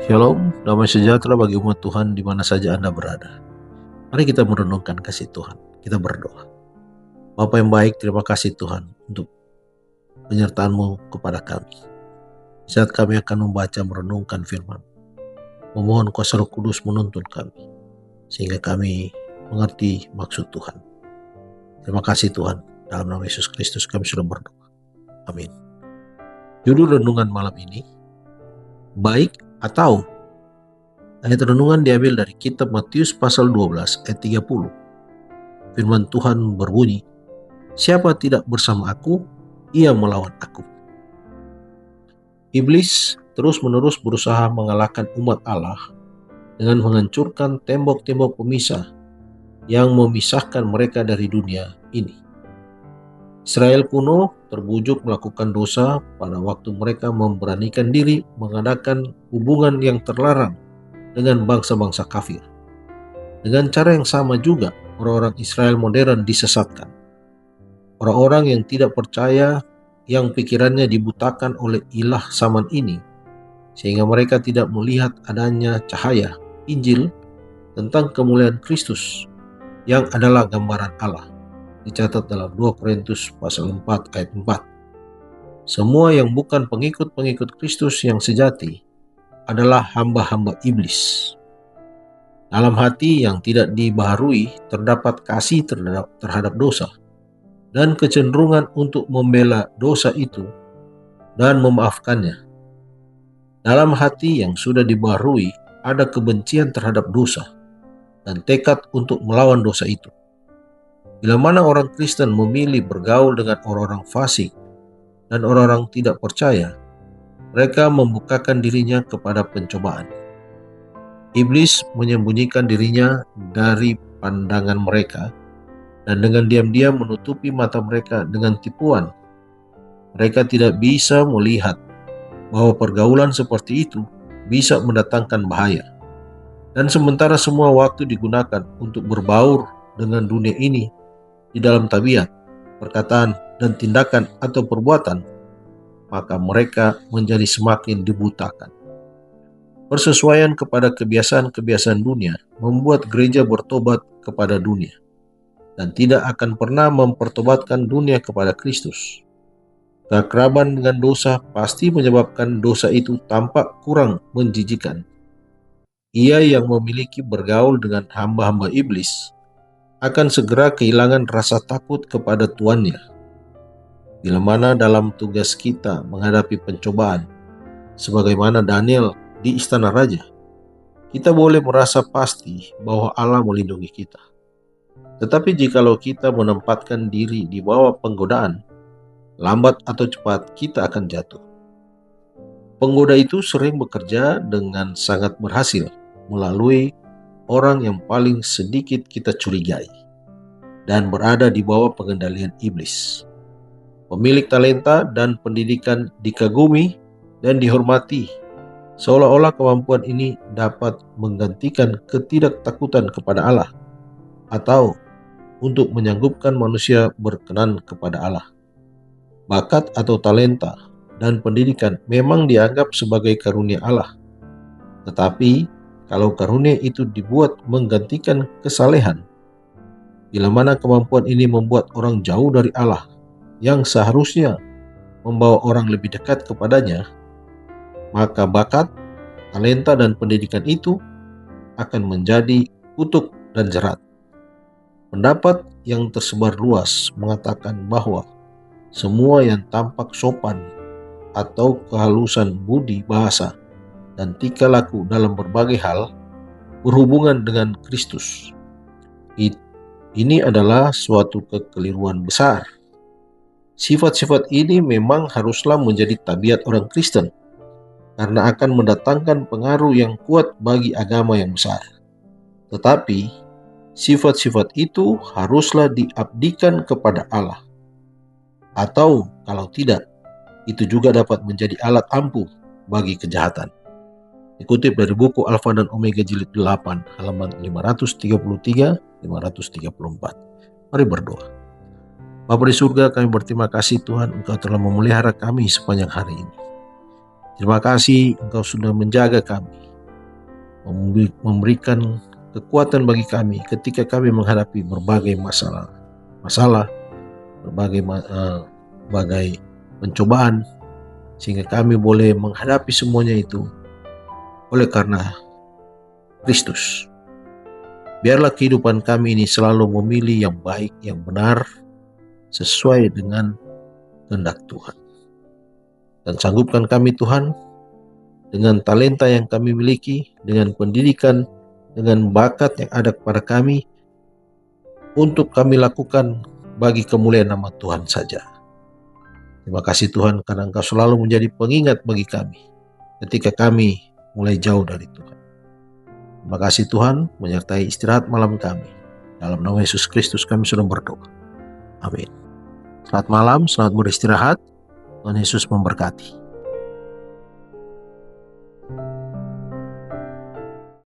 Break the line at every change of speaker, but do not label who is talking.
Shalom, damai sejahtera bagi umat Tuhan di mana saja Anda berada. Mari kita merenungkan kasih Tuhan. Kita berdoa. Bapa yang baik, terima kasih Tuhan untuk penyertaan-Mu kepada kami. Saat kami akan membaca merenungkan firman, memohon kuasa Roh Kudus menuntun kami, sehingga kami mengerti maksud Tuhan. Terima kasih Tuhan, dalam nama Yesus Kristus kami sudah berdoa. Amin. Judul renungan malam ini, baik atau. Ayat renungan diambil dari kitab Matius pasal 12 ayat 30. Firman Tuhan berbunyi, siapa tidak bersama aku, ia melawan aku. Iblis terus-menerus berusaha mengalahkan umat Allah dengan menghancurkan tembok-tembok pemisah yang memisahkan mereka dari dunia ini. Israel kuno terbujuk melakukan dosa pada waktu mereka memberanikan diri mengadakan hubungan yang terlarang dengan bangsa-bangsa kafir. Dengan cara yang sama juga, orang-orang Israel modern disesatkan. Orang-orang yang tidak percaya, yang pikirannya dibutakan oleh ilah zaman ini, sehingga mereka tidak melihat adanya cahaya Injil tentang kemuliaan Kristus, yang adalah gambaran Allah. Dicatat dalam 2 Korintus pasal 4 ayat 4. Semua yang bukan pengikut-pengikut Kristus yang sejati adalah hamba-hamba iblis. Dalam hati yang tidak dibaharui terdapat kasih terhadap dosa dan kecenderungan untuk membela dosa itu dan memaafkannya. Dalam hati yang sudah dibaharui ada kebencian terhadap dosa dan tekad untuk melawan dosa itu. Bila mana orang Kristen memilih bergaul dengan orang-orang fasik dan orang-orang tidak percaya, mereka membukakan dirinya kepada pencobaan. Iblis menyembunyikan dirinya dari pandangan mereka dan dengan diam-diam menutupi mata mereka dengan tipuan. Mereka tidak bisa melihat bahwa pergaulan seperti itu bisa mendatangkan bahaya. Dan sementara semua waktu digunakan untuk berbaur dengan dunia ini di dalam tabiat, perkataan, dan tindakan atau perbuatan, maka mereka menjadi semakin dibutakan. Persesuaian kepada kebiasaan-kebiasaan dunia membuat gereja bertobat kepada dunia dan tidak akan pernah mempertobatkan dunia kepada Kristus. Keakraban dengan dosa pasti menyebabkan dosa itu tampak kurang menjijikan. Ia yang memiliki bergaul dengan hamba-hamba iblis akan segera kehilangan rasa takut kepada tuannya. Bila mana dalam tugas kita menghadapi pencobaan, sebagaimana Daniel di istana raja, kita boleh merasa pasti bahwa Allah melindungi kita. Tetapi jikalau kita menempatkan diri di bawah penggodaan, lambat atau cepat kita akan jatuh. Penggoda itu sering bekerja dengan sangat berhasil melalui orang yang paling sedikit kita curigai dan berada di bawah pengendalian iblis. Pemilik talenta dan pendidikan dikagumi dan dihormati, seolah-olah kemampuan ini dapat menggantikan ketidaktakutan kepada Allah atau untuk menyanggupkan manusia berkenan kepada Allah. Bakat atau talenta dan pendidikan memang dianggap sebagai karunia Allah. Tetapi kalau karunia itu dibuat menggantikan kesalehan, bila mana kemampuan ini membuat orang jauh dari Allah yang seharusnya membawa orang lebih dekat kepadanya, maka bakat, talenta, dan pendidikan itu akan menjadi kutuk dan jerat. Pendapat yang tersebar luas mengatakan bahwa semua yang tampak sopan atau kehalusan budi bahasa dan tingkah laku dalam berbagai hal berhubungan dengan Kristus. Ini adalah suatu kekeliruan besar. Sifat-sifat ini memang haruslah menjadi tabiat orang Kristen, karena akan mendatangkan pengaruh yang kuat bagi agama yang besar. Tetapi, sifat-sifat itu haruslah diabdikan kepada Allah. Atau, kalau tidak, itu juga dapat menjadi alat ampuh bagi kejahatan. Dikutip dari buku Alfa dan Omega jilid 8 halaman 533-534. Mari berdoa. Bapa di surga, kami berterima kasih Tuhan, Engkau telah memelihara kami sepanjang hari ini. Terima kasih Engkau sudah menjaga kami memberikan kekuatan bagi kami ketika kami menghadapi berbagai masalah, berbagai pencobaan, sehingga kami boleh menghadapi semuanya itu oleh karena Kristus. Biarlah kehidupan kami ini selalu memilih yang baik, yang benar, sesuai dengan kehendak Tuhan. Dan sanggupkan kami Tuhan, dengan talenta yang kami miliki, dengan pendidikan, dengan bakat yang ada kepada kami, untuk kami lakukan bagi kemuliaan nama Tuhan saja. Terima kasih Tuhan, karena Engkau selalu menjadi pengingat bagi kami ketika kami mulai jauh dari Tuhan. Terima kasih Tuhan, menyertai istirahat malam kami. Dalam nama Yesus Kristus kami sudah berdoa. Amin. Selamat malam, selamat beristirahat. Tuhan Yesus memberkati.